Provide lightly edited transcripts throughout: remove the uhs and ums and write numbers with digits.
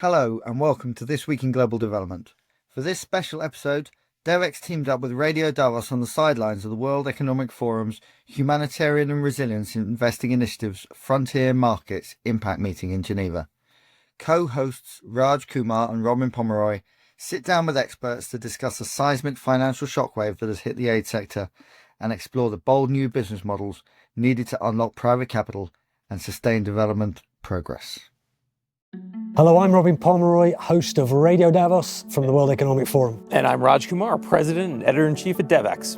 Hello and welcome to This Week in Global Development. For this special episode, Devex teamed up with Radio Davos on the sidelines of the World Economic Forum's Humanitarian and Resilience Investing Initiative's Frontier Markets Impact Meeting in Geneva. Co-hosts Raj Kumar and Robin Pomeroy sit down with experts to discuss a seismic financial shockwave that has hit the aid sector and explore the bold new business models needed to unlock private capital and sustain development progress. Hello, I'm Robin Pomeroy, host of Radio Davos from the World Economic Forum. And I'm Raj Kumar, President and Editor-in-Chief at Devex.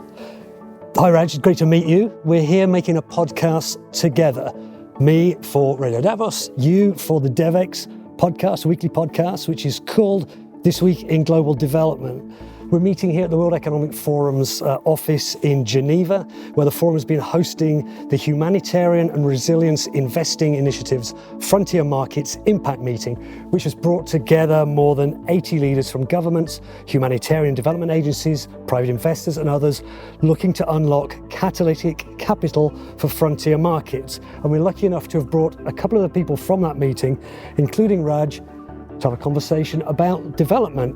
Hi Raj, it's great to meet you. We're here making a podcast together. Me for Radio Davos, you for the Devex podcast, weekly podcast, which is called This Week in Global Development. We're meeting here at the World Economic Forum's office in Geneva, where the forum has been hosting the Humanitarian and Resilience Investing Initiative's Frontier Markets Impact Meeting, which has brought together more than 80 leaders from governments, humanitarian development agencies, private investors and others looking to unlock catalytic capital for frontier markets. And we're lucky enough to have brought a couple of the people from that meeting, including Raj, to have a conversation about development.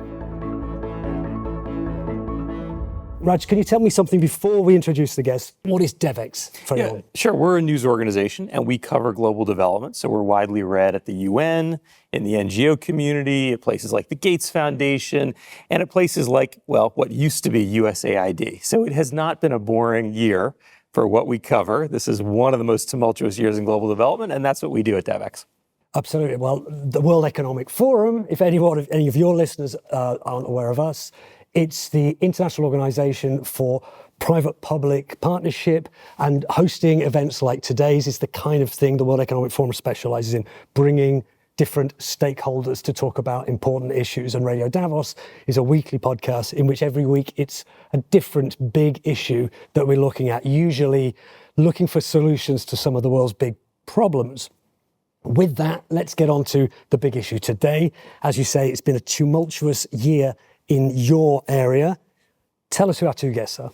Raj, can you tell me something before we introduce the guests? What is Devex for anyone? Sure. We're a news organization and we cover global development. So we're widely read at the UN, in the NGO community, at places like the Gates Foundation, and at places like, well, what used to be USAID. So it has not been a boring year for what we cover. This is one of the most tumultuous years in global development, and that's what we do at Devex. Absolutely. Well, the World Economic Forum, if any of your listeners aren't aware of us, it's the international organization for private-public partnership, and hosting events like today's is the kind of thing the World Economic Forum specializes in, bringing different stakeholders to talk about important issues. And Radio Davos is a weekly podcast in which every week it's a different big issue that we're looking at, usually looking for solutions to some of the world's big problems. With that, let's get on to the big issue today. As you say, it's been a tumultuous year in your area. Tell us who our two guests are.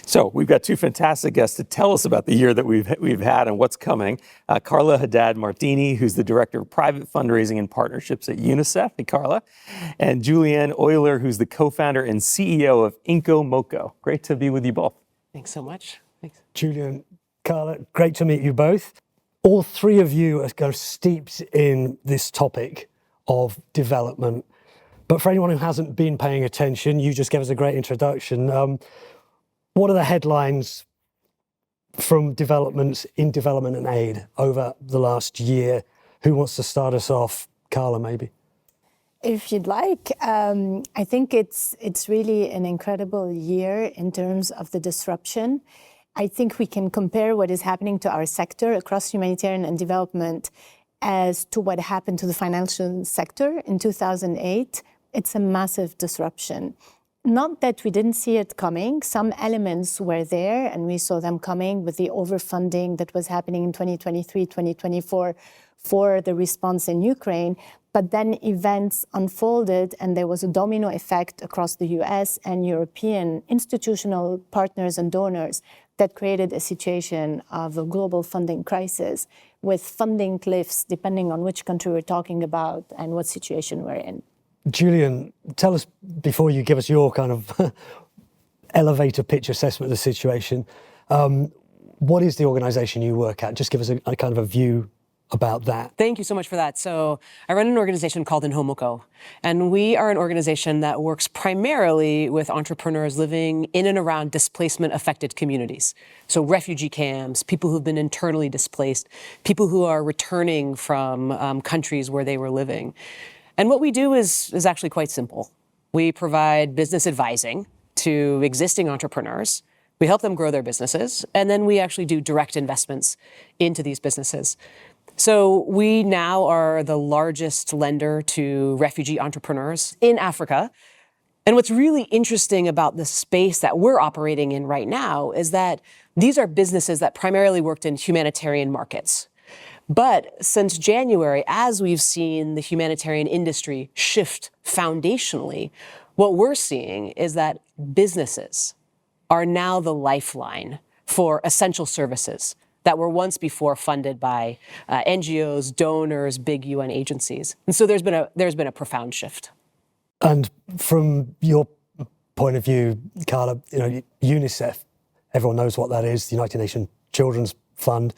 So we've got two fantastic guests to tell us about the year that we've had and what's coming. Carla Haddad Martini, who's the Director of Private Fundraising and Partnerships at UNICEF. Hey, Carla. And Julianne Euler, who's the co-founder and CEO of Inco Moco. Great to be with you both. Thanks so much. Thanks. Julian, Carla, great to meet you both. All three of you are kind of steeped in this topic of development. But for anyone who hasn't been paying attention, you just gave us a great introduction. What are the headlines from developments in development and aid over the last year? Who wants to start us off? Carla, maybe. If you'd like, I think it's really an incredible year in terms of the disruption. I think we can compare what is happening to our sector across humanitarian and development as to what happened to the financial sector in 2008. It's a massive disruption. Not that we didn't see it coming. Some elements were there and we saw them coming with the overfunding that was happening in 2023, 2024 for the response in Ukraine. But then events unfolded and there was a domino effect across the US and European institutional partners and donors that created a situation of a global funding crisis with funding cliffs depending on which country we're talking about and what situation we're in. Julian, tell us, before you give us your kind of elevator pitch assessment of the situation, what is the organization you work at? Just give us a kind of a view about that. Thank you so much for that. So I run an organization called Inco Moco, and we are an organization that works primarily with entrepreneurs living in and around displacement-affected communities. So refugee camps, people who've been internally displaced, people who are returning from countries where they were living. And what we do is actually quite simple. We provide business advising to existing entrepreneurs. We help them grow their businesses, and then we actually do direct investments into these businesses. So we now are the largest lender to refugee entrepreneurs in Africa. And what's really interesting about the space that we're operating in right now is that these are businesses that primarily worked in humanitarian markets. But since January, as we've seen the humanitarian industry shift foundationally, what we're seeing is that businesses are now the lifeline for essential services that were once before funded by NGOs, donors, big UN agencies. And so there's been a profound shift. And from your point of view, Carla, UNICEF, everyone knows what that is, the United Nations Children's Fund,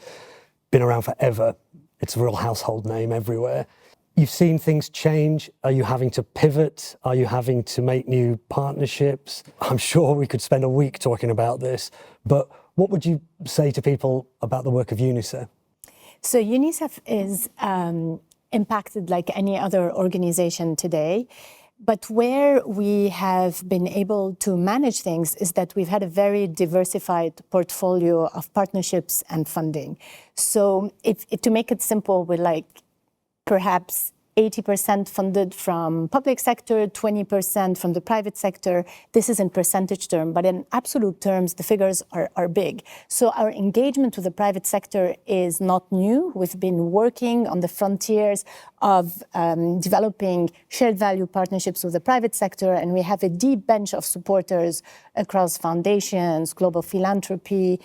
been around forever. It's a real household name everywhere. You've seen things change. Are you having to pivot? Are you having to make new partnerships? I'm sure we could spend a week talking about this, but what would you say to people about the work of UNICEF? So UNICEF is impacted like any other organization today. But where we have been able to manage things is that we've had a very diversified portfolio of partnerships and funding. So if to make it simple, we're like perhaps 80% funded from public sector, 20% from the private sector. This is in percentage term, but in absolute terms, the figures are big. So our engagement with the private sector is not new. We've been working on the frontiers of developing shared value partnerships with the private sector, and we have a deep bench of supporters across foundations, global philanthropy,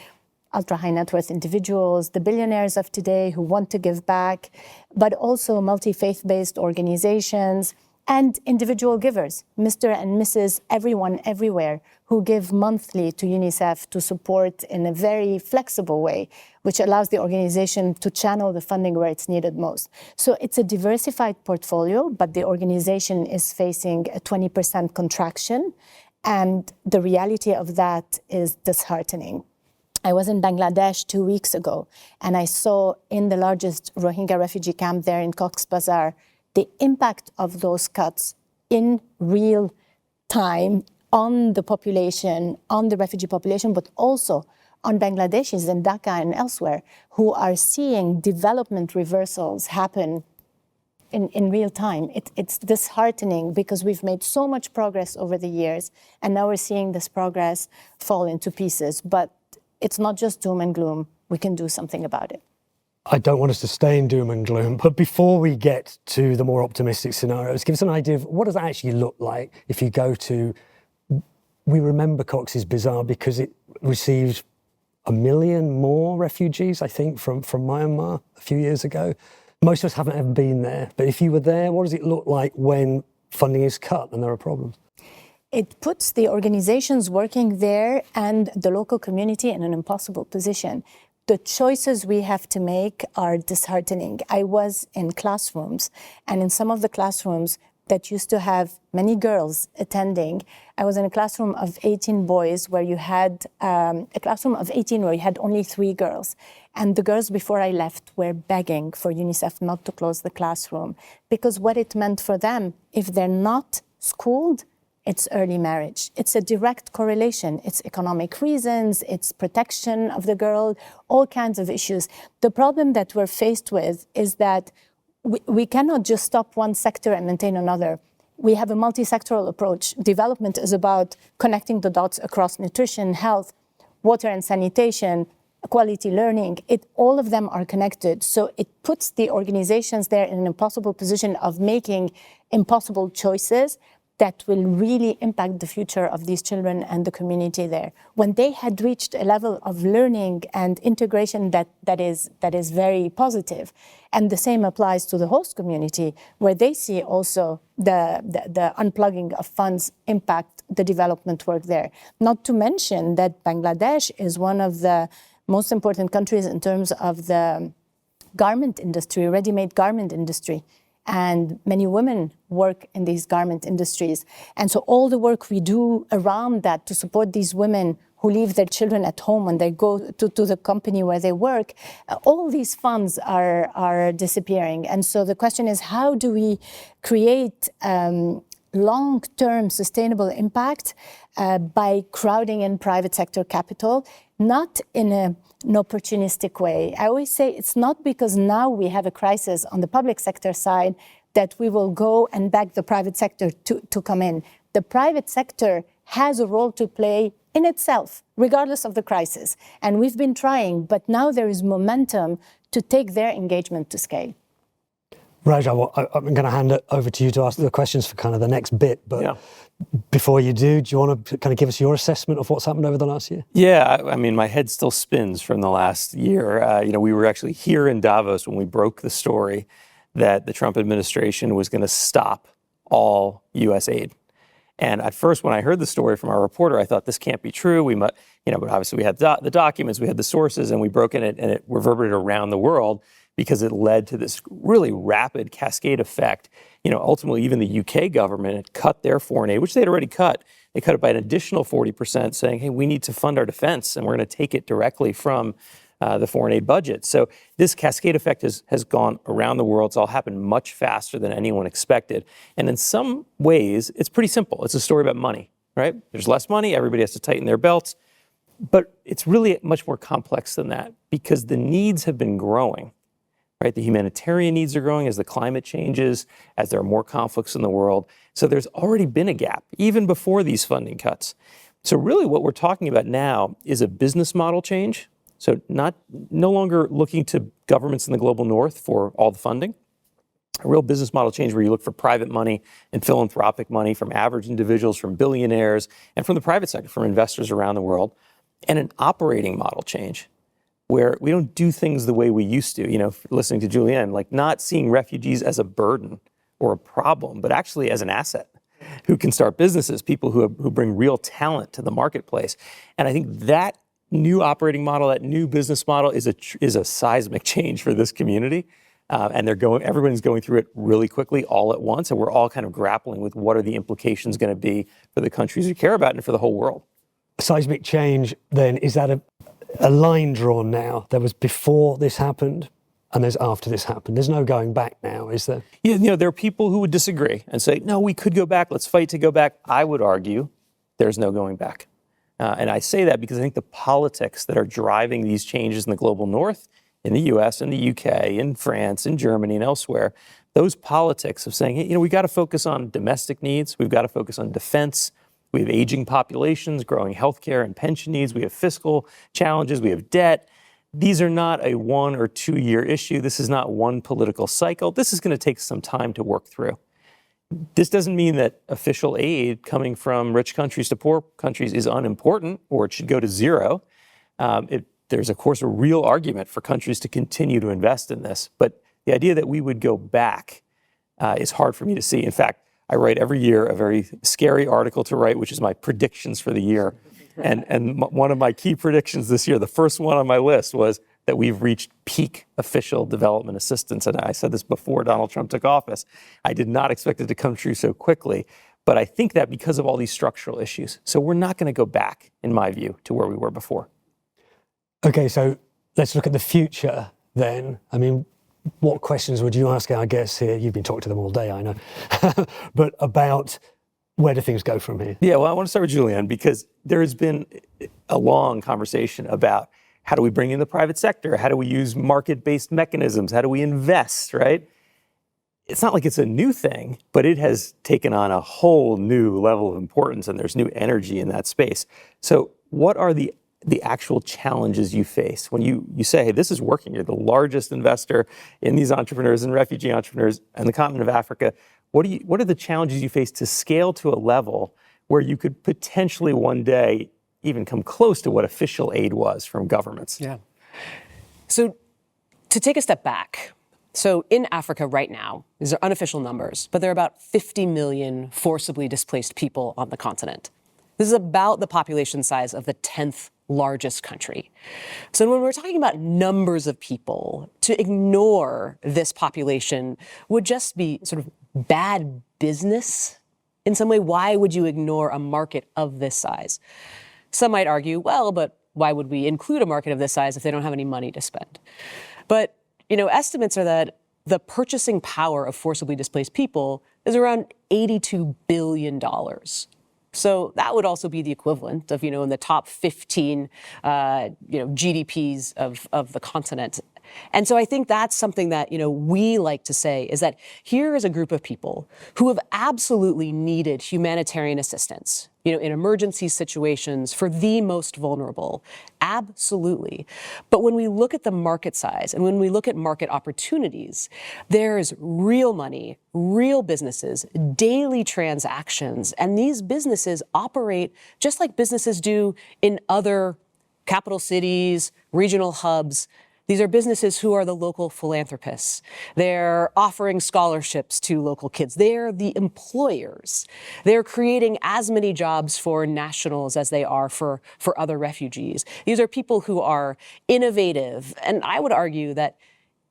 ultra-high net worth individuals, the billionaires of today who want to give back, but also multi-faith-based organizations and individual givers, Mr. and Mrs. everyone everywhere, who give monthly to UNICEF to support in a very flexible way, which allows the organization to channel the funding where it's needed most. So it's a diversified portfolio, but the organization is facing a 20% contraction, and the reality of that is disheartening. I was in Bangladesh 2 weeks ago, and I saw in the largest Rohingya refugee camp there in Cox's Bazar, the impact of those cuts in real time on the population, on the refugee population, but also on Bangladeshis in Dhaka and elsewhere who are seeing development reversals happen in real time. It's disheartening because we've made so much progress over the years, and now we're seeing this progress fall into pieces. But it's not just doom and gloom. We can do something about it. I don't want us to stay in doom and gloom, but before we get to the more optimistic scenarios, give us an idea of what does that actually look like if you go to... We remember Cox's Bazar because it received 1 million more refugees, I think, from Myanmar a few years ago. Most of us haven't ever been there, but if you were there, what does it look like when funding is cut and there are problems? It puts the organizations working there and the local community in an impossible position. The choices we have to make are disheartening. I was in classrooms, and in some of the classrooms that used to have many girls attending, I was in a classroom of 18 boys where you had a classroom of 18 where you had only 3 girls. And the girls before I left were begging for UNICEF not to close the classroom, because what it meant for them, if they're not schooled, it's early marriage. It's a direct correlation. It's economic reasons, it's protection of the girl, all kinds of issues. The problem that we're faced with is that we cannot just stop one sector and maintain another. We have a multi-sectoral approach. Development is about connecting the dots across nutrition, health, water and sanitation, quality learning. All of them are connected. So it puts the organizations there in an impossible position of making impossible choices that will really impact the future of these children and the community there. When they had reached a level of learning and integration that is very positive, and the same applies to the host community, where they see also the unplugging of funds impact the development work there. Not to mention that Bangladesh is one of the most important countries in terms of the garment industry, ready-made garment industry. And many women work in these garment industries. And so all the work we do around that to support these women who leave their children at home when they go to the company where they work, all these funds are disappearing. And so the question is, how do we create long-term sustainable impact by crowding in private sector capital, not in an opportunistic way? I always say it's not because now we have a crisis on the public sector side that we will go and beg the private sector to come in. The private sector has a role to play in itself, regardless of the crisis. And we've been trying, but now there is momentum to take their engagement to scale. Raj, I'm going to hand it over to you to ask the questions for kind of the next bit. But before you do you want to kind of give us your assessment of what's happened over the last year? Yeah, I mean, my head still spins from the last year. We were actually here in Davos when we broke the story that the Trump administration was going to stop all U.S. aid. And at first, when I heard the story from our reporter, I thought this can't be true. But obviously we had the documents, we had the sources, and we broke it, and it reverberated around the world because it led to this really rapid cascade effect. Ultimately, even the UK government had cut their foreign aid, which they had already cut. They cut it by an additional 40%, saying, hey, we need to fund our defense, and we're going to take it directly from the foreign aid budget. So this cascade effect has gone around the world. It's all happened much faster than anyone expected. And in some ways, it's pretty simple. It's a story about money, right? There's less money. Everybody has to tighten their belts. But it's really much more complex than that because the needs have been growing, right? The humanitarian needs are growing as the climate changes, as there are more conflicts in the world. So there's already been a gap, even before these funding cuts. So really what we're talking about now is a business model change. So no longer looking to governments in the global north for all the funding, a real business model change where you look for private money and philanthropic money from average individuals, from billionaires, and from the private sector, from investors around the world, and an operating model change where we don't do things the way we used to, listening to Julianne, like not seeing refugees as a burden or a problem, but actually as an asset who can start businesses, people who bring real talent to the marketplace. And I think that new operating model, that new business model is a seismic change for this community. And everyone's going through it really quickly all at once. And we're all kind of grappling with what are the implications going to be for the countries we care about and for the whole world. Seismic change, then, is that a line drawn now? There was before this happened and there's after this happened. There's no going back now, is there? Yeah, there are people who would disagree and say, no, we could go back. Let's fight to go back. I would argue there's no going back. And I say that because I think the politics that are driving these changes in the global north, in the US, in the UK, in France, in Germany, and elsewhere, those politics of saying, hey, we got to focus on domestic needs. We've got to focus on defense. We have aging populations, growing healthcare and pension needs. We have fiscal challenges. We have debt. These are not a 1 or 2 year issue. This is not one political cycle. This is going to take some time to work through. This doesn't mean that official aid coming from rich countries to poor countries is unimportant or it should go to zero. There's, of course, a real argument for countries to continue to invest in this. But the idea that we would go back is hard for me to see. In fact, I write every year a very scary article to write, which is my predictions for the year. And one of my key predictions this year, the first one on my list, was that we've reached peak official development assistance. And I said this before Donald Trump took office. I did not expect it to come true so quickly. But I think that because of all these structural issues. So we're not going to go back, in my view, to where we were before. Okay, so let's look at the future then. I mean, what questions would you ask our guests here? You've been talking to them all day, I know. But about where do things go from here? Yeah, well, I want to start with Julianne because there has been a long conversation about how do we bring in the private sector? How do we use market-based mechanisms? How do we invest, right? It's not like it's a new thing, but it has taken on a whole new level of importance and there's new energy in that space. So what are the actual challenges you face when you say, hey, this is working? You're the largest investor in these entrepreneurs and refugee entrepreneurs in the continent of Africa. What are the challenges you face to scale to a level where you could potentially one day even come close to what official aid was from governments? Yeah. So to take a step back, so in Africa right now, these are unofficial numbers, but there are about 50 million forcibly displaced people on the continent. This is about the population size of the 10th largest country. So when we're talking about numbers of people, to ignore this population would just be sort of bad business in some way. Why would you ignore a market of this size? Some might argue, well, but why would we include a market of this size if they don't have any money to spend? But, estimates are that the purchasing power of forcibly displaced people is around $82 billion. So that would also be the equivalent of, in the top 15, GDPs of the continent. And so I think that's something that, we like to say is that here is a group of people who have absolutely needed humanitarian assistance, in emergency situations for the most vulnerable. Absolutely. But when we look at the market size and when we look at market opportunities, there's real money, real businesses, daily transactions, and these businesses operate just like businesses do in other capital cities, regional hubs. These are businesses who are the local philanthropists. They're offering scholarships to local kids. They're the employers. They're creating as many jobs for nationals as they are for other refugees. These are people who are innovative. And I would argue that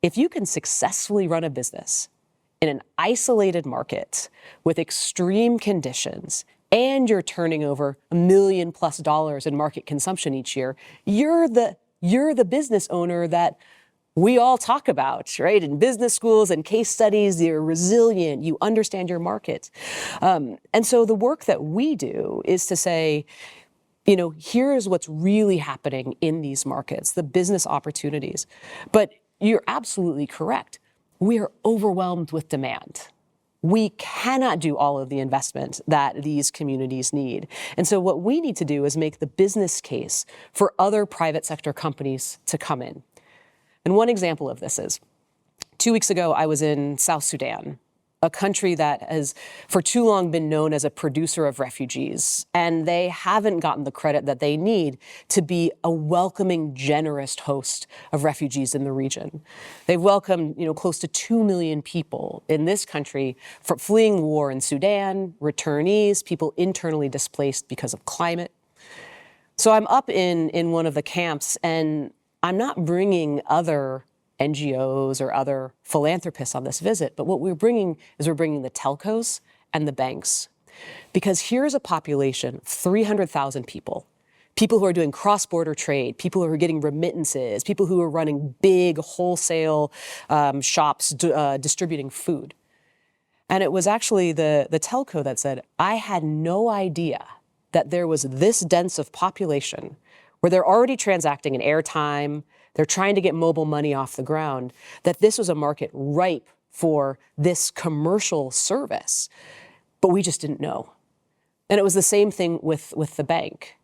if you can successfully run a business in an isolated market with extreme conditions, and you're turning over $1 million+ in market consumption each year, you're the business owner that we all talk about, right? In business schools and case studies, you're resilient, you understand your market. And so the work that we do is to say, here's what's really happening in these markets, the business opportunities. But you're absolutely correct. We are overwhelmed with demand. We cannot do all of the investment that these communities need. And so what we need to do is make the business case for other private sector companies to come in. And one example of this is 2 weeks ago, I was in South Sudan, a country that has for too long been known as a producer of refugees, and they haven't gotten the credit that they need to be a welcoming, generous host of refugees in the region. They've welcomed, close to 2 million people in this country from fleeing war in Sudan, returnees, people internally displaced because of climate. So I'm up in one of the camps, and I'm not bringing other NGOs or other philanthropists on this visit, but what we're bringing the telcos and the banks. Because here's a population of 300,000 people who are doing cross-border trade, people who are getting remittances, people who are running big wholesale shops distributing food. And it was actually the telco that said, I had no idea that there was this dense of population where they're already transacting in airtime, they're trying to get mobile money off the ground, that this was a market ripe for this commercial service. But we just didn't know. And it was the same thing with the bank.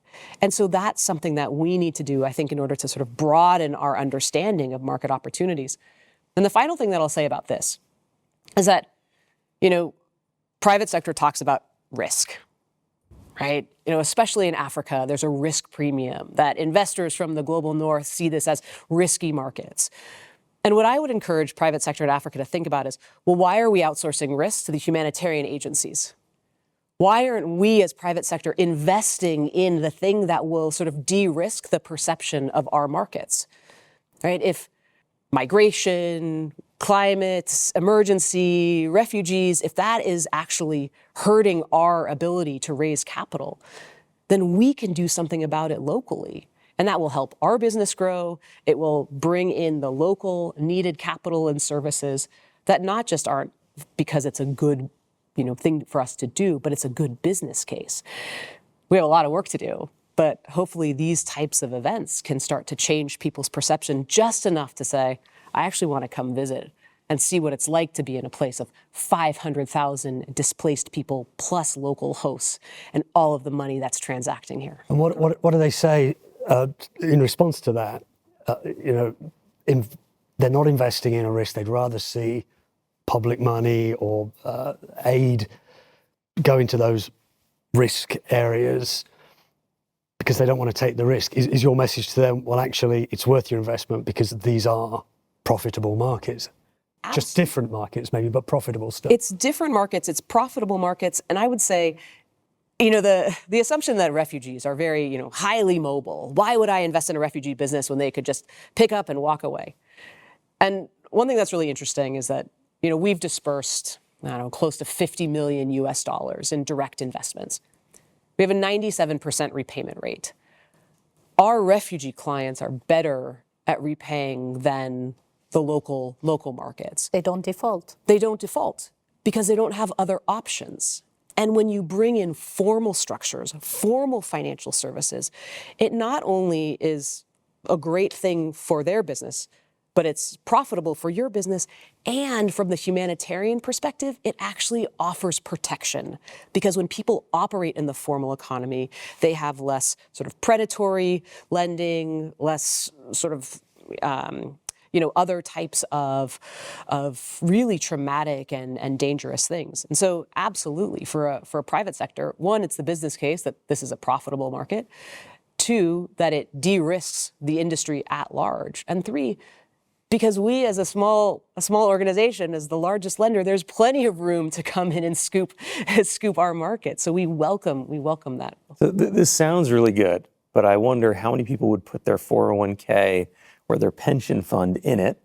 And so that's something that we need to do, I think, in order to sort of broaden our understanding of market opportunities. And the final thing that I'll say about this is that, private sector talks about risk, right? Especially in Africa, there's a risk premium that investors from the global north see this as risky markets. And what I would encourage private sector in Africa to think about is, well, why are we outsourcing risk to the humanitarian agencies? Why aren't we as private sector investing in the thing that will sort of de-risk the perception of our markets, right? If migration, climate, emergency, refugees, if that is actually hurting our ability to raise capital, then we can do something about it locally. And that will help our business grow. It will bring in the local needed capital and services that not just aren't because it's a good thing for us to do, but it's a good business case. We have a lot of work to do, but hopefully these types of events can start to change people's perception just enough to say, I actually want to come visit and see what it's like to be in a place of 500,000 displaced people plus local hosts and all of the money that's transacting here. And what do they say in response to that? They're not investing in a risk. They'd rather see public money or aid go into those risk areas because they don't want to take the risk. Is your message to them, well, actually, it's worth your investment because these are profitable markets? Just different markets maybe, but profitable still. It's different markets, it's profitable markets. And I would say, the assumption that refugees are very, highly mobile. Why would I invest in a refugee business when they could just pick up and walk away? And one thing that's really interesting is that, we've dispersed, close to $50 million in direct investments. We have a 97% repayment rate. Our refugee clients are better at repaying than the local markets. They don't default. They don't default because they don't have other options. And when you bring in formal structures, formal financial services, it not only is a great thing for their business, but it's profitable for your business. And from the humanitarian perspective, it actually offers protection, because when people operate in the formal economy, they have less sort of predatory lending, less sort of other types of really traumatic and dangerous things. And so absolutely, for a private sector, one, it's the business case that this is a profitable market. Two, that it de-risks the industry at large. And three, because we as a small organization, as the largest lender, there's plenty of room to come in and scoop our market. So we welcome that. So this sounds really good, but I wonder how many people would put their 401k or their pension fund in it.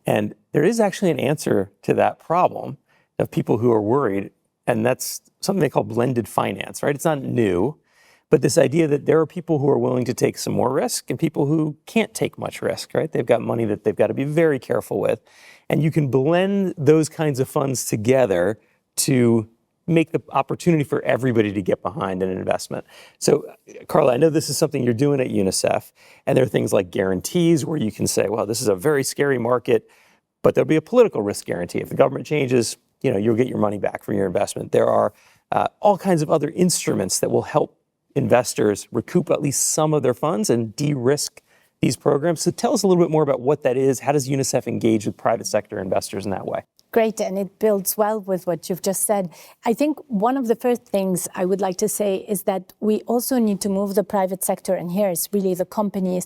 And there is actually an answer to that problem of people who are worried, and that's something they call blended finance, right? It's not new, but this idea that there are people who are willing to take some more risk and people who can't take much risk, right? They've got money that they've got to be very careful with. And you can blend those kinds of funds together to make the opportunity for everybody to get behind an investment. So, Carla, I know this is something you're doing at UNICEF, and there are things like guarantees where you can say, well, this is a very scary market, but there'll be a political risk guarantee. If the government changes, you'll get your money back for your investment. There are all kinds of other instruments that will help investors recoup at least some of their funds and de-risk these programs. So tell us a little bit more about what that is. How does UNICEF engage with private sector investors in that way? Great, and it builds well with what you've just said. I think one of the first things I would like to say is that we also need to move the private sector, and here is really the companies,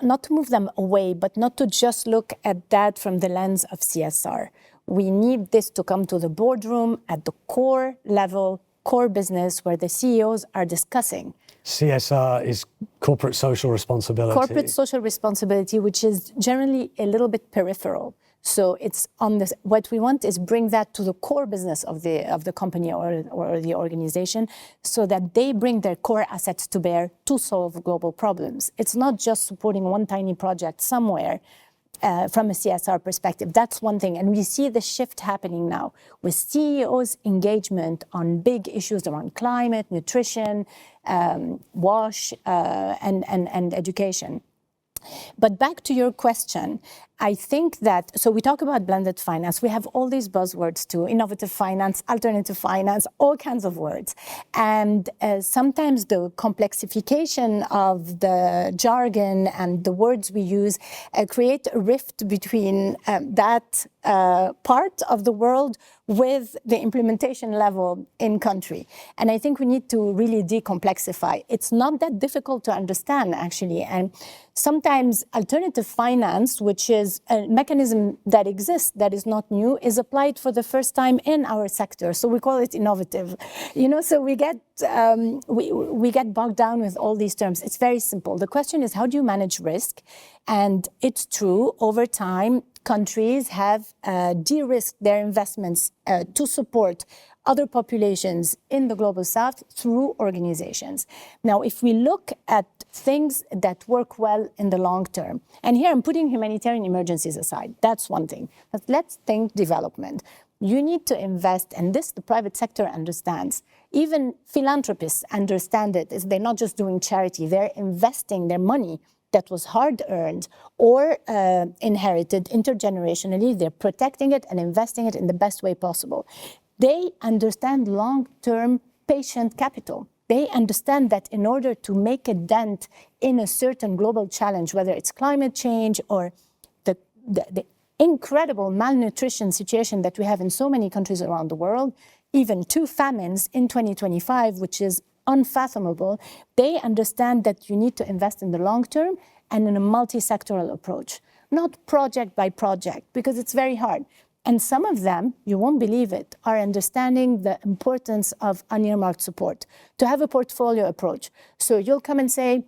not to move them away, but not to just look at that from the lens of CSR. We need this to come to the boardroom at the core level, core business, where the CEOs are discussing. CSR is corporate social responsibility. Corporate social responsibility, which is generally a little bit peripheral. So it's on this. What we want is bring that to the core business of the company or the organization, so that they bring their core assets to bear to solve global problems. It's not just supporting one tiny project somewhere. From a CSR perspective, that's one thing. And we see the shift happening now with CEOs' engagement on big issues around climate, nutrition, WASH, and education. But back to your question, I think that, so we talk about blended finance. We have all these buzzwords too, innovative finance, alternative finance, all kinds of words. And sometimes the complexification of the jargon and the words we use create a rift between that part of the world with the implementation level in country. And I think we need to really decomplexify. It's not that difficult to understand, actually. And sometimes alternative finance, which is a mechanism that exists, that is not new, is applied for the first time in our sector. So we call it innovative. So we get bogged down with all these terms. It's very simple. The question is, how do you manage risk? And it's true, over time, countries have de-risked their investments to support other populations in the global south through organizations. Now, if we look at things that work well in the long term, and here I'm putting humanitarian emergencies aside, that's one thing. But let's think development. You need to invest, and this the private sector understands. Even philanthropists understand it. They're not just doing charity, they're investing their money that was hard-earned or inherited intergenerationally. They're protecting it and investing it in the best way possible. They understand long-term patient capital. They understand that in order to make a dent in a certain global challenge, whether it's climate change or the incredible malnutrition situation that we have in so many countries around the world, even 2 famines in 2025, which is unfathomable, they understand that you need to invest in the long term and in a multi-sectoral approach, not project by project, because it's very hard. And some of them, you won't believe it, are understanding the importance of unearmarked support, to have a portfolio approach. So you'll come and say,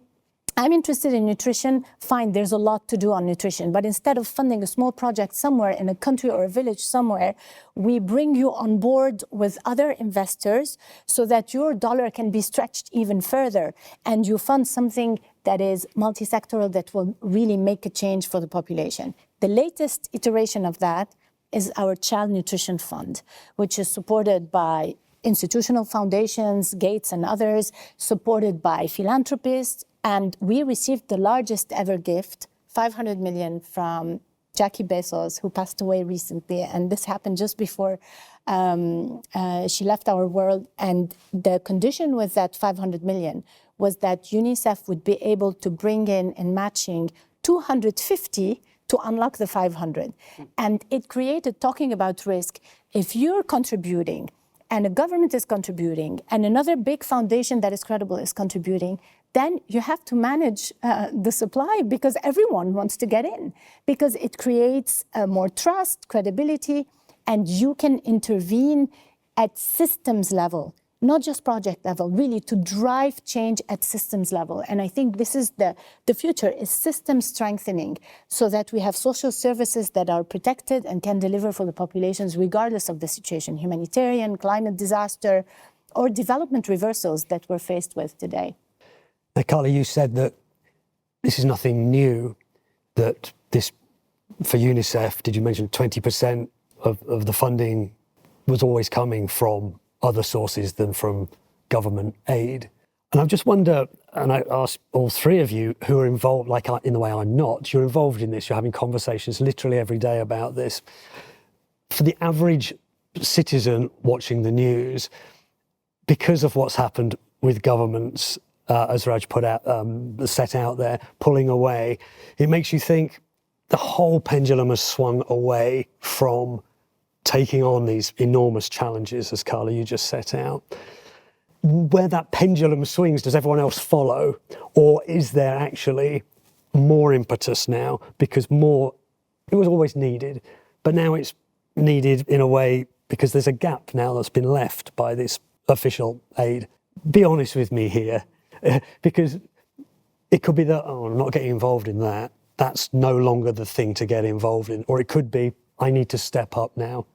I'm interested in nutrition, fine, there's a lot to do on nutrition, but instead of funding a small project somewhere in a country or a village somewhere, we bring you on board with other investors so that your dollar can be stretched even further, and you fund something that is multi-sectoral that will really make a change for the population. The latest iteration of that is our Child Nutrition Fund, which is supported by institutional foundations, Gates and others, supported by philanthropists, and we received the largest ever gift 500 million from Jackie Bezos, who passed away recently, and this happened just before she left our world. And the condition with that 500 million was that UNICEF would be able to bring in matching 250 to unlock the 500. And it created, talking about risk, if you're contributing and a government is contributing and another big foundation that is credible is contributing, then you have to manage the supply because everyone wants to get in, because it creates more trust, credibility, and you can intervene at systems level, not just project level, really to drive change at systems level. And I think this is the future, is system strengthening, so that we have social services that are protected and can deliver for the populations regardless of the situation, humanitarian, climate disaster, or development reversals that we're faced with today. Now, Carla, you said that this is nothing new, that this, for UNICEF, did you mention 20% of the funding was always coming from other sources than from government aid? And I just wonder, and I ask all three of you who are involved, like in the way I'm not, you're involved in this, you're having conversations literally every day about this. For the average citizen watching the news, because of what's happened with governments, as Raj put out, set out there, pulling away, it makes you think the whole pendulum has swung away from taking on these enormous challenges, as Carla, you just set out. Where that pendulum swings, does everyone else follow? Or is there actually more impetus now? Because more, it was always needed, but now it's needed in a way because there's a gap now that's been left by this official aid. Be honest with me here. Because it could be that, oh, I'm not getting involved in that. That's no longer the thing to get involved in. Or it could be, I need to step up now.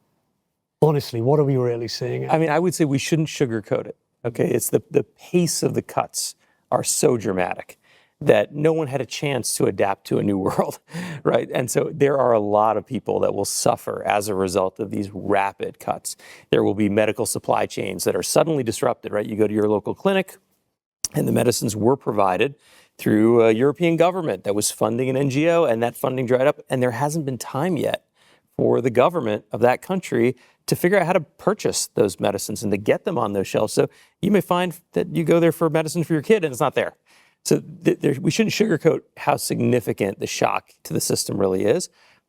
Honestly, what are we really seeing? I mean, I would say we shouldn't sugarcoat it, okay? It's the pace of the cuts are so dramatic that no one had a chance to adapt to a new world, right? And so there are a lot of people that will suffer as a result of these rapid cuts. There will be medical supply chains that are suddenly disrupted, right? You go to your local clinic, and the medicines were provided through a European government that was funding an NGO, and that funding dried up. And there hasn't been time yet for the government of that country to figure out how to purchase those medicines and to get them on those shelves. So you may find that you go there for medicine for your kid and it's not there. So we shouldn't sugarcoat how significant the shock to the system really is.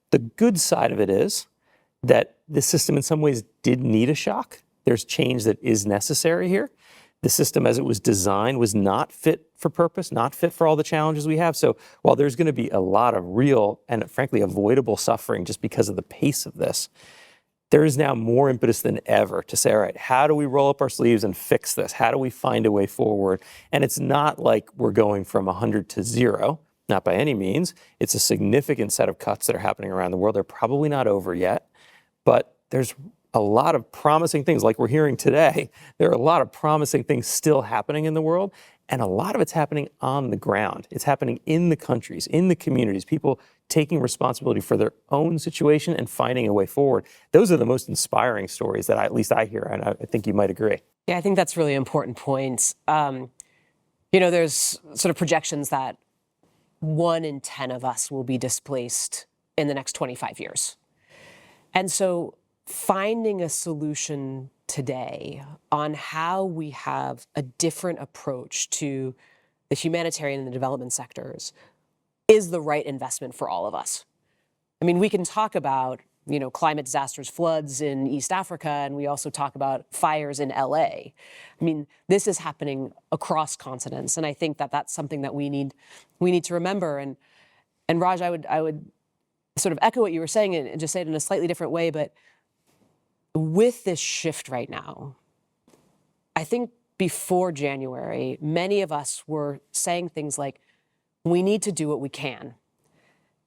The good side of it is that the system in some ways did need a shock. There's change that is necessary here. The system as it was designed was not fit for purpose, not fit for all the challenges we have. So while there's going to be a lot of real and frankly avoidable suffering just because of the pace of this, there is now more impetus than ever to say, all right, how do we roll up our sleeves and fix this? How do we find a way forward? And it's not like we're going from 100 to 0, not by any means. It's a significant set of cuts that are happening around the world. They're probably not over yet, but there's a lot of promising things like we're hearing today. There are a lot of promising things still happening in the world, and a lot of it's happening on the ground. It's happening in the countries, in the communities, people taking responsibility for their own situation and finding a way forward. Those are the most inspiring stories that at least I hear, and I think you might agree. Yeah, I think that's really important points. There's sort of projections that 1 in 10 of us will be displaced in the next 25 years. And so finding a solution today on how we have a different approach to the humanitarian and the development sectors is the right investment for all of us. I mean, we can talk about, climate disasters, floods in East Africa, and we also talk about fires in LA. I mean, this is happening across continents, and I think that that's something that we need to remember. And Raj, I would sort of echo what you were saying and just say it in a slightly different way, but with this shift right now, I think before January, many of us were saying things like, we need to do what we can.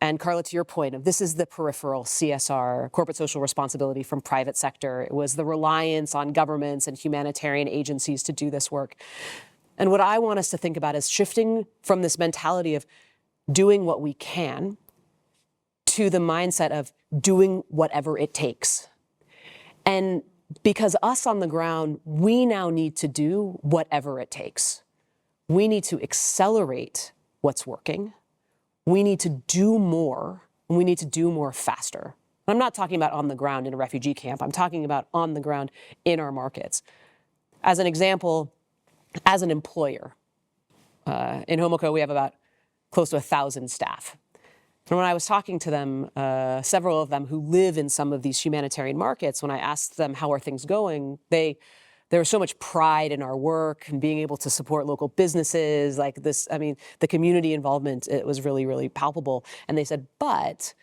And Carla, to your point, this is the peripheral CSR, corporate social responsibility from private sector. It was the reliance on governments and humanitarian agencies to do this work. And what I want us to think about is shifting from this mentality of doing what we can to the mindset of doing whatever it takes. And because us on the ground, we now need to do whatever it takes. We need to accelerate what's working. we need to do more, and we need to do more faster. I'm not talking about on the ground in a refugee camp. I'm talking about on the ground in our markets. As an example, as an employer, in Homoco, we have about close to 1,000 staff. And when I was talking to them, several of them who live in some of these humanitarian markets, when I asked them how are things going, there was so much pride in our work and being able to support local businesses like this. I mean, the community involvement, it was really, really palpable. And they said, but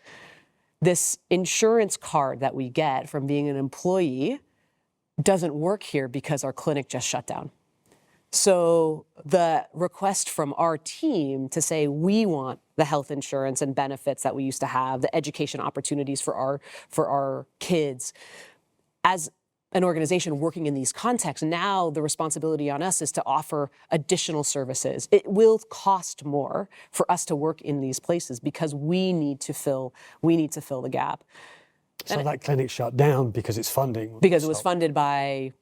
this insurance card that we get from being an employee doesn't work here because our clinic just shut down. So the request from our team to say we want the health insurance and benefits that we used to have, the education opportunities for our kids, as an organization working in these contexts, now the responsibility on us is to offer additional services. It will cost more for us to work in these places because we need to fill the gap. So that clinic shut down because its funding. Because it was funded by,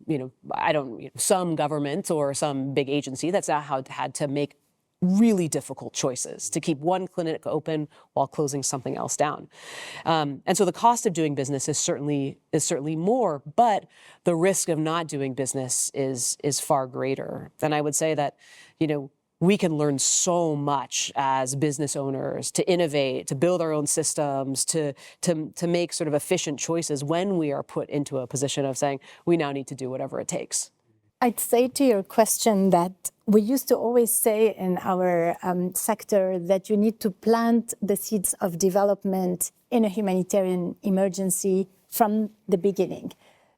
some government or some big agency that's now had to make really difficult choices to keep one clinic open while closing something else down. And so the cost of doing business is certainly more, but the risk of not doing business is far greater. And I would say that, we can learn so much as business owners to innovate, to build our own systems, to make sort of efficient choices when we are put into a position of saying, we now need to do whatever it takes. I'd say to your question that we used to always say in our sector that you need to plant the seeds of development in a humanitarian emergency from the beginning,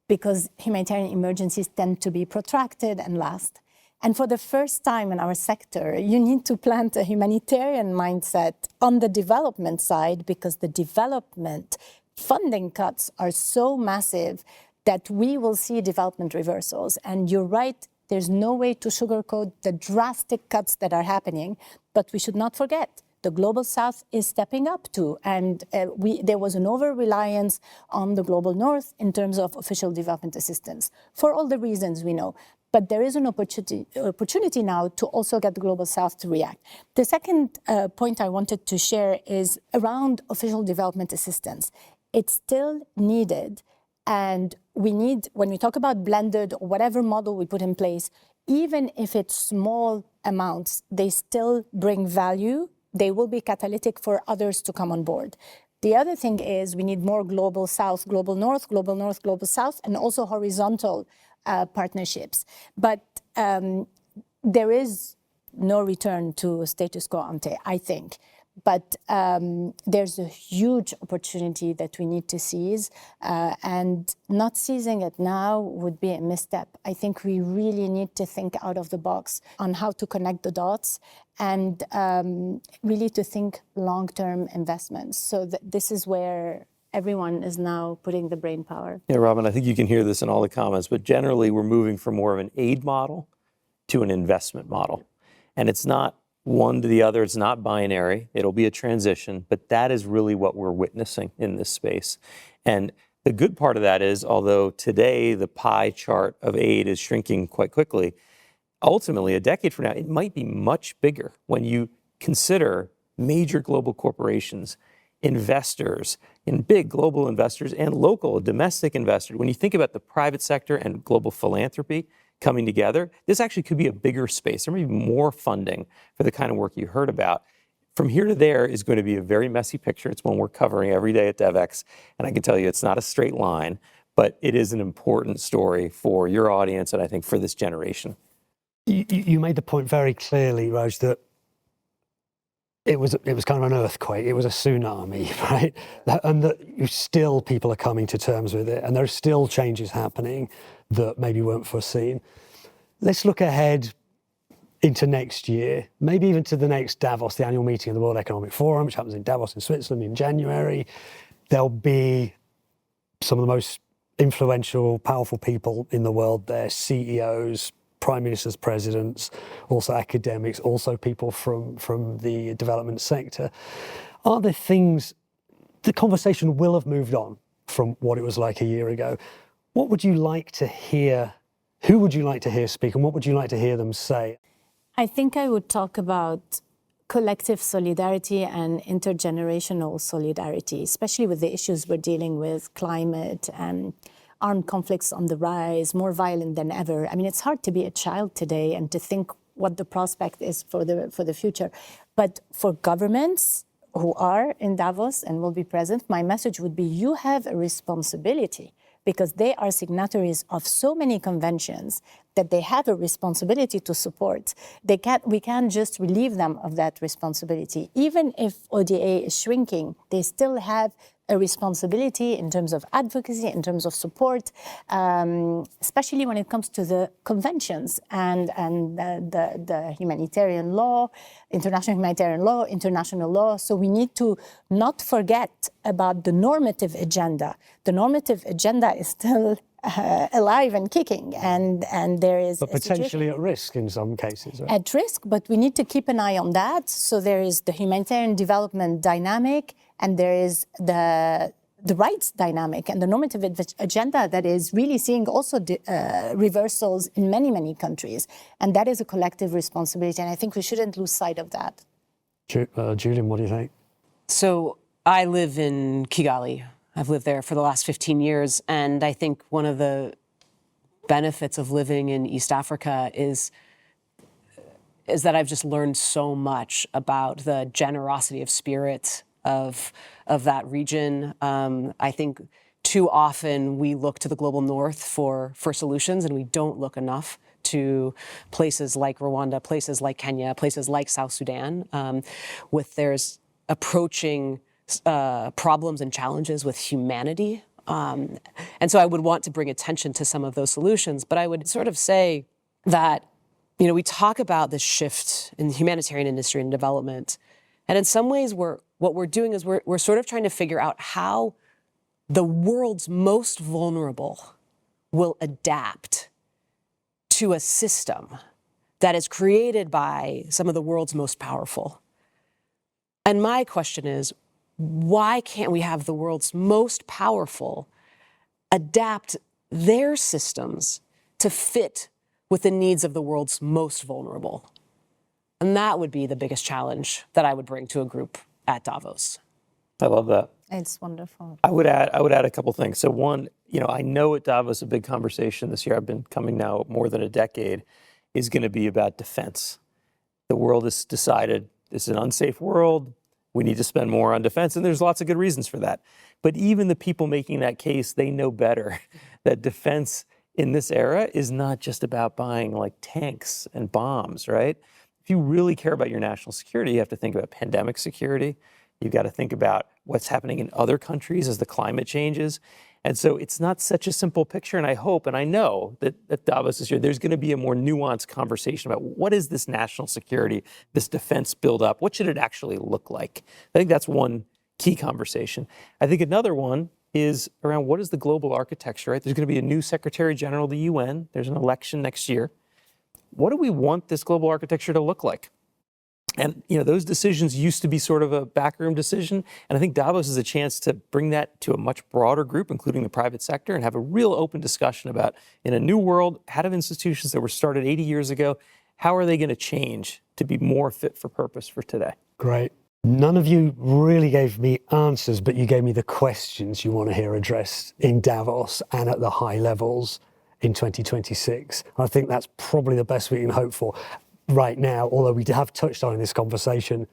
because humanitarian emergencies tend to be protracted and last. And for the first time in our sector, you need to plant a humanitarian mindset on the development side, because the development funding cuts are so massive that we will see development reversals. And you're right, there's no way to sugarcoat the drastic cuts that are happening, but we should not forget the Global South is stepping up too. And there was an over-reliance on the Global North in terms of official development assistance, for all the reasons we know. But there is an opportunity now to also get the Global South to react. The second point I wanted to share is around official development assistance. It's still needed, and we need, when we talk about blended or whatever model we put in place, even if it's small amounts, they still bring value. They will be catalytic for others to come on board. The other thing is we need more Global South, Global North, Global South, and also horizontal partnerships. But there is no return to status quo ante, I think. But there's a huge opportunity that we need to seize, and not seizing it now would be a misstep. I think we really need to think out of the box on how to connect the dots and really to think long-term investments. So this is where everyone is now putting the brain power. Yeah, Robin, I think you can hear this in all the comments, but generally we're moving from more of an aid model to an investment model. And it's not one to the other, it's not binary, it'll be a transition, but that is really what we're witnessing in this space. And the good part of that is, although today the pie chart of aid is shrinking quite quickly, ultimately a decade from now, it might be much bigger when you consider major global corporations, investors, and big global investors and local domestic investors. When you think about the private sector and global philanthropy coming together, this actually could be a bigger space. There may be more funding for the kind of work you heard about. From here to there is going to be a very messy picture. It's one we're covering every day at Devex. And I can tell you it's not a straight line, but it is an important story for your audience and I think for this generation. You made the point very clearly, Raj, that it was kind of an earthquake, it was a tsunami, right? And that still people are coming to terms with it, and there are still changes happening that maybe weren't foreseen. Let's look ahead into next year, maybe even to the next Davos, the annual meeting of the World Economic Forum, which happens in Davos in Switzerland in January. There'll be some of the most influential, powerful people in the world there, CEOs, prime ministers, presidents, also academics, also people from the development sector. Are there things, the conversation will have moved on from what it was like a year ago. What would you like to hear, who would you like to hear speak, and what would you like to hear them say? I think I would talk about collective solidarity and intergenerational solidarity, especially with the issues we're dealing with, climate and armed conflicts on the rise, more violent than ever. I mean, it's hard to be a child today and to think what the prospect is for the future. But for governments who are in Davos and will be present, my message would be you have a responsibility, because they are signatories of so many conventions that they have a responsibility to support. We can't just relieve them of that responsibility. Even if ODA is shrinking, they still have a responsibility in terms of advocacy, in terms of support, especially when it comes to the conventions and the humanitarian law, international law. So we need to not forget about the normative agenda. The normative agenda is still alive and kicking, and there is but potentially at risk in some cases, right? At risk, but we need to keep an eye on that. So there is the humanitarian development dynamic, and there is the rights dynamic and the normative agenda that is really seeing also reversals in many countries, and that is a collective responsibility, and I think we shouldn't lose sight of that. Julian, what do you think? So I live in Kigali. I've lived there for the last 15 years, and I think one of the benefits of living in East Africa is that I've just learned so much about the generosity of spirit of that region. I think too often we look to the global north for solutions, and we don't look enough to places like Rwanda, places like Kenya, places like South Sudan, with there's approaching problems and challenges with humanity. And so I would want to bring attention to some of those solutions, but I would sort of say that, we talk about this shift in the humanitarian industry and development, and in some ways what we're doing is we're sort of trying to figure out how the world's most vulnerable will adapt to a system that is created by some of the world's most powerful. And my question is, why can't we have the world's most powerful adapt their systems to fit with the needs of the world's most vulnerable? And that would be the biggest challenge that I would bring to a group at Davos. I love that. It's wonderful. I would add a couple things. So one, I know at Davos a big conversation this year, I've been coming now more than a decade, is going to be about defense. The world has decided this is an unsafe world. We need to spend more on defense, and there's lots of good reasons for that. But even the people making that case, they know better that defense in this era is not just about buying like tanks and bombs, right? If you really care about your national security, you have to think about pandemic security. You've got to think about what's happening in other countries as the climate changes. And so it's not such a simple picture, and I hope and I know that at Davos this year, there's going to be a more nuanced conversation about what is this national security, this defense buildup, what should it actually look like? I think that's one key conversation. I think another one is around what is the global architecture, right? There's going to be a new Secretary General of the UN. There's an election next year. What do we want this global architecture to look like? And those decisions used to be sort of a backroom decision. And I think Davos is a chance to bring that to a much broader group, including the private sector, and have a real open discussion about, in a new world, how do institutions that were started 80 years ago, how are they going to change to be more fit for purpose for today? Great. None of you really gave me answers, but you gave me the questions you want to hear addressed in Davos and at the high levels in 2026. I think that's probably the best we can hope for right now, although we have touched on in this conversation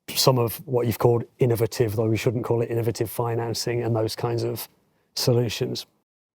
some of what you've called innovative, though we shouldn't call it innovative financing and those kinds of solutions.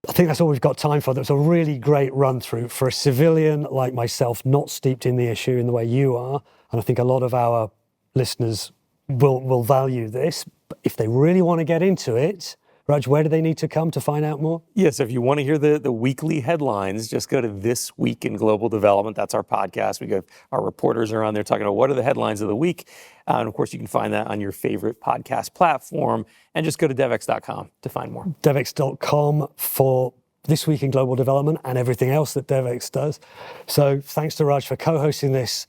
I think that's all we've got time for. That's a really great run through for a civilian like myself, not steeped in the issue in the way you are. And I think a lot of our listeners will value this. But if they really want to get into it, Raj, where do they need to come to find out more? Yes, if you want to hear the weekly headlines, just go to This Week in Global Development. That's our podcast. Our reporters are on there talking about what are the headlines of the week. And of course, you can find that on your favorite podcast platform. And just go to Devex.com to find more. Devex.com for This Week in Global Development and everything else that Devex does. So thanks to Raj for co-hosting this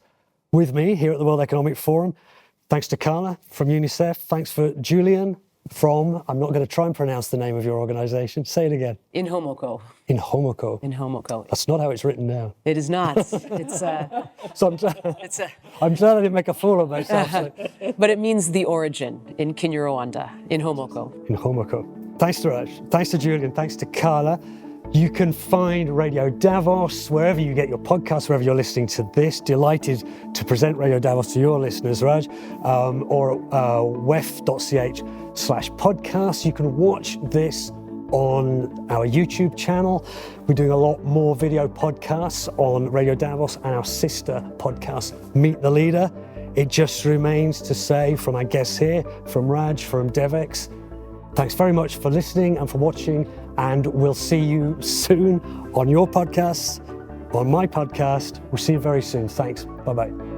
with me here at the World Economic Forum. Thanks to Carla from UNICEF. Thanks for Julian from, I'm not going to try and pronounce the name of your organization. Say it again. In Homoko. In Homoko. In Homoko. That's not how it's written now. It is not. It's So I'm glad I didn't make a fool of myself. but it means the origin in Kinyarwanda, in Homoko. In Homoko. Thanks to Raj. Thanks to Julian. Thanks to Carla. You can find Radio Davos wherever you get your podcasts, wherever you're listening to this. Delighted to present Radio Davos to your listeners, Raj, or wef.ch/podcast. You can watch this on our YouTube channel. We're doing a lot more video podcasts on Radio Davos and our sister podcast, Meet the Leader. It just remains to say from our guests here, from Raj, from Devex, thanks very much for listening and for watching, and we'll see you soon on your podcast, on my podcast. We'll see you very soon. Thanks. Bye-bye.